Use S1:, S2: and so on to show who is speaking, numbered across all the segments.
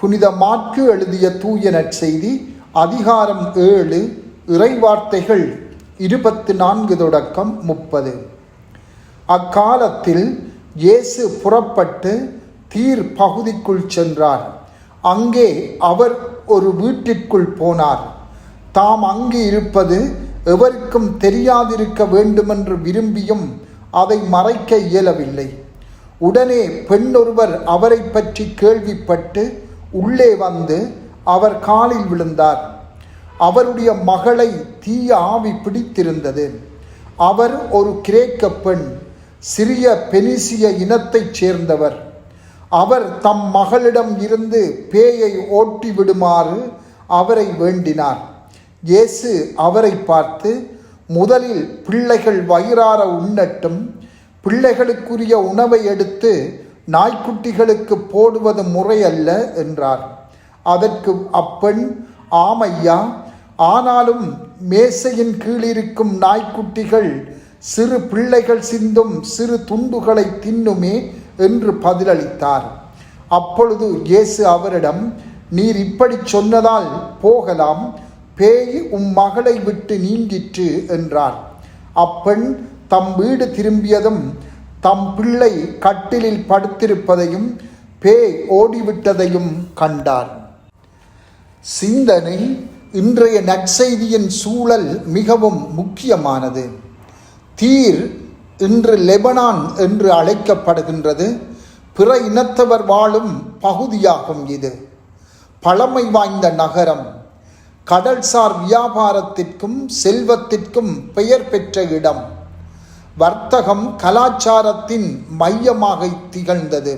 S1: புனித மாற்கு எழுதிய தூய நற்செய்தி அதிகாரம் 7 இறைவார்த்தைகள் 24 தொடக்கம் 30. அக்காலத்தில் இயேசு புறப்பட்டு தீர் பகுதிக்குள் சென்றார். அங்கே அவர் ஒரு வீட்டிற்குள் போனார். தாம் அங்கு இருப்பது எவருக்கும் தெரியாதிருக்க வேண்டுமென்று விரும்பியும் அதை மறைக்க இயலவில்லை. உடனே பெண்ணொருவர் அவரை பற்றி கேள்விப்பட்டு உள்ளே வந்து அவர் காலில் விழுந்தார். அவருடைய மகளை தீய ஆவி பிடித்திருந்தது. அவர் ஒரு கிரேக்க பெண், சிறிய பெனிசிய இனத்தைச் சேர்ந்தவர். அவர் தம் மகளிடம் இருந்து பேயை ஓட்டி விடுமாறு அவரை வேண்டினார். இயேசு அவரை பார்த்து, முதலில் பிள்ளைகள் வயிறார உண்ணட்டும், பிள்ளைகளுக்குரிய உணவை எடுத்து நாய்க்குட்டிகளுக்கு போடுவது முறையல்ல என்றார். அதற்கு அப்பெண், ஆமையா, ஆனாலும் மேசையின் கீழிருக்கும் நாய்க்குட்டிகள் சிறு பிள்ளைகள் சிந்தும் சிறு துண்டுகளை தின்னுமே என்று பதிலளித்தார். அப்பொழுது இயேசு அவரிடம், நீர் இப்படி சொன்னதால் போகலாம், பேய் உம் மகளை விட்டு நீங்கிற்று என்றார். அப்பெண் தம் வீடு திரும்பியதும் தம் பிள்ளை கட்டிலில் படுத்திருப்பதையும் பேய் ஓடிவிட்டதையும் கண்டார். சிந்தனை. இன்றைய நற்செய்தியின் சூழல் மிகவும் முக்கியமானது. தீர் இன்று லெபனான் என்று அழைக்கப்படுகின்றது. பிற இனத்தவர் வாழும் பகுதியாகும். இது பழமை வாய்ந்த நகரம். கடல்சார் வியாபாரத்திற்கும் செல்வத்திற்கும் பெயர் பெற்ற இடம். வர்த்தகம் கலாச்சாரத்தின் மையமாக திகழ்ந்தது.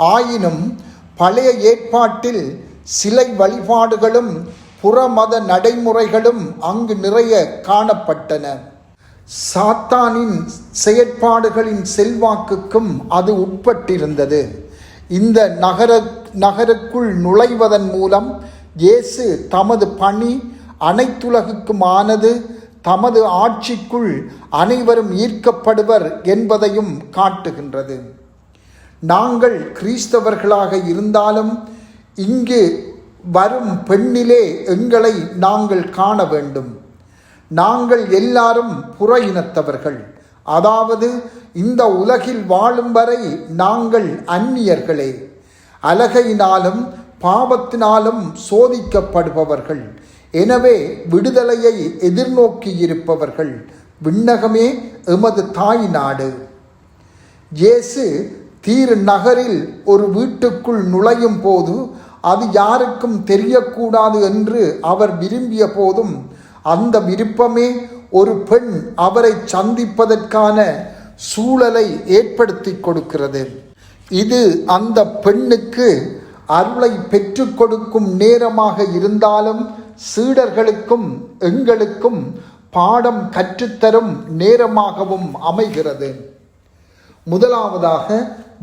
S1: ஆயினும் பழைய ஏற்பாட்டில் சிலை வழிபாடுகளும் புறமத நடைமுறைகளும் அங்கு நிறைய காணப்பட்டன. சாத்தானின் செயற்பாடுகளின் செல்வாக்குக்கும் அது உட்பட்டிருந்தது. இந்த நகருக்குள் நுழைவதன் மூலம் இயேசு தமது பணி அனைத்துலகுக்குமானது, தமது ஆட்சிக்குள் அனைவரும் ஈர்க்கப்படுவர் என்பதையும் காட்டுகின்றது. நாங்கள் கிறிஸ்தவர்களாக இருந்தாலும் இங்கு வரும் பெண்ணிலே எங்களை நாங்கள் காண வேண்டும். நாங்கள் எல்லாரும் புற இனத்தவர்கள், அதாவது இந்த உலகில் வாழும் வரை நாங்கள் அந்நியர்களே. அலகையினாலும் பாவத்தினாலும் சோதிக்கப்படுபவர்கள். எனவே விடுதலையை எதிர்நோக்கி இருப்பவர்கள். விண்ணகமே எமது தாய் நாடு. இயேசு தீர் நகரில் ஒரு வீட்டுக்குள் நுழையும் போது அது யாருக்கும் தெரியக்கூடாது என்று அவர் விரும்பிய போதும் அந்த விருப்பமே ஒரு பெண் அவரை சந்திப்பதற்கான சூழலை ஏற்படுத்தி கொடுக்கிறது. இது அந்த பெண்ணுக்கு அருளை பெற்றுக் கொடுக்கும் நேரமாக இருந்தாலும் சீடர்களுக்கும் எங்களுக்கும் பாடம் கற்றுத்தரும் நேரமாகவும் அமைகிறது. முதலாவதாக,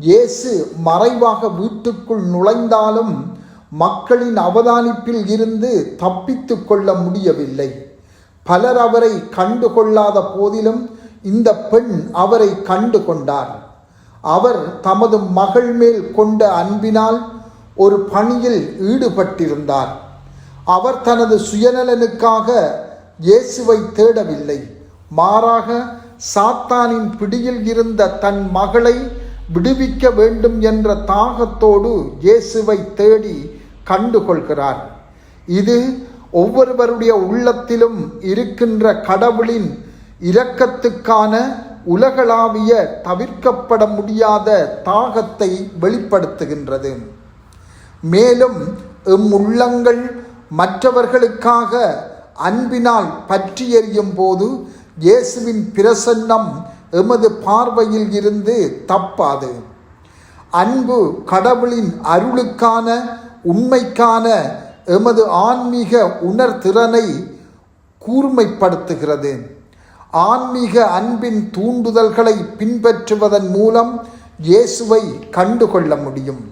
S1: இயேசு மறைவாக வீட்டுக்குள் நுழைந்தாலும் மக்களின் அவதானிப்பில் இருந்து தப்பித்து கொள்ள முடியவில்லை. பலர் அவரை கண்டுகொள்ளாத போதிலும் இந்த பெண் அவரை கண்டு கொண்டார். அவர் தமது மகள் மேல் கொண்ட அன்பினால் ஒரு பணியில் ஈடுபட்டிருந்தார். அவர் தனது சுயநலனுக்காக இயேசுவை தேடவில்லை. மாறாக சாத்தானின் பிடியில் இருந்த தன் மகளை விடுவிக்க வேண்டும் என்ற தாகத்தோடு இயேசுவை தேடி கண்டுகொள்கிறார். இது ஒவ்வொருவருடைய உள்ளத்திலும் இருக்கின்ற கடவுளின் இரக்கத்துக்கான உலகளாவிய தவிர்க்கப்பட முடியாத தாகத்தை வெளிப்படுத்துகின்றது. மேலும் உள்ளங்கள் மற்றவர்களுக்காக அன்பினால் பற்றி எரியும் போது இயேசுவின் பிரசன்னம் எமது பார்வையில் இருந்து தப்பாது. அன்பு கடவுளின் அருளுக்கான, உண்மைக்கான எமது ஆன்மீக உணர்திறனை கூர்மைப்படுத்துகிறது. ஆன்மீக அன்பின் தூண்டுதல்களை பின்பற்றுவதன் மூலம் இயேசுவை கண்டுகொள்ள முடியும்.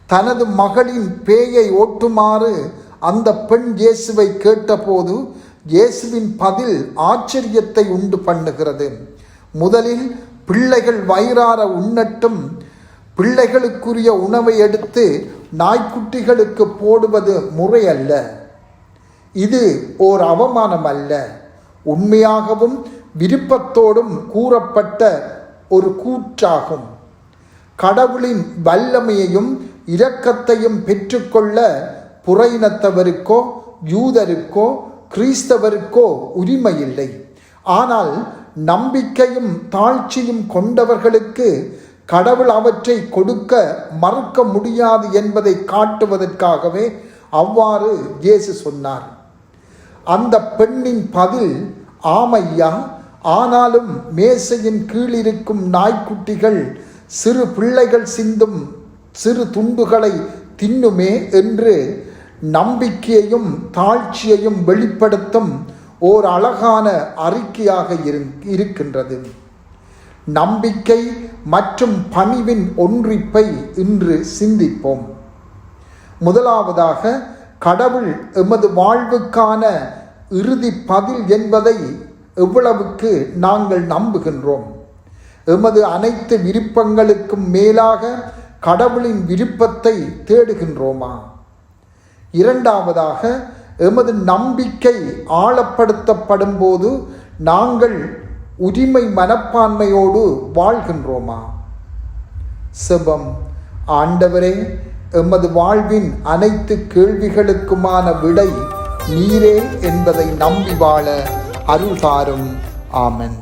S1: தனது மகளின் பேயை ஓட்டுமாறு அந்த பெண் இயேசுவை கேட்டபோது இயேசுவின் பதில் ஆச்சரியத்தை உண்டு பண்ணுகிறது. முதலில் பிள்ளைகள் வயிறார உண்ணட்டும், பிள்ளைகளுக்குரிய உணவை எடுத்து நாய்க்குட்டிகளுக்கு போடுவது முறையல்ல. இது ஓர் அவமானம் அல்ல, உண்மையாகவும் விருப்பத்தோடும் கூறப்பட்ட ஒரு கூற்றாகும். கடவுளின் வல்லமையையும் இரக்கத்தையும் பெற்றுக்கொள்ள புறையினத்தவருக்கோ யூதருக்கோ கிறிஸ்தவருக்கோ உரிமையில்லை. ஆனால் நம்பிக்கையும் தாழ்ச்சியும் கொண்டவர்களுக்கு கடவுள் அவற்றை கொடுக்க மறுக்க முடியாது என்பதை காட்டுவதற்காகவே அவ்வாறு இயேசு சொன்னார். அந்த பெண்ணின் பதில், ஆமையா, ஆனாலும் மேசையின் கீழிருக்கும் நாய்க்குட்டிகள் சிறு பிள்ளைகள் சிந்தும் சிறு துண்டுகளை தின்னுமே என்று நம்பிக்கையையும் தாழ்ச்சியையும் வெளிப்படுத்தும் ஓர் அழகான அறிக்கையாக இருக்கின்றது. நம்பிக்கை மற்றும் பணிவின் ஒன்றிப்பை இன்று சிந்திப்போம். முதலாவதாக, கடவுள் எமது வாழ்வுக்கான இறுதி பதில் என்பதை எவ்வளவுக்கு நாங்கள் நம்புகின்றோம்? எமது அனைத்து விருப்பங்களுக்கும் மேலாக கடவுளின் விருப்பத்தை தேடுகின்றோமா? இரண்டாவதாக, எமது நம்பிக்கை ஆழப்படுத்தப்படும் போது நாங்கள் உரிமை மனப்பான்மையோடு வாழ்கின்றோமா? செபம். ஆண்டவரே, எமது வாழ்வின் அனைத்து கேள்விகளுக்குமான விடை நீரே என்பதை நம்பி வாழ அருள் தாரும். ஆமென்.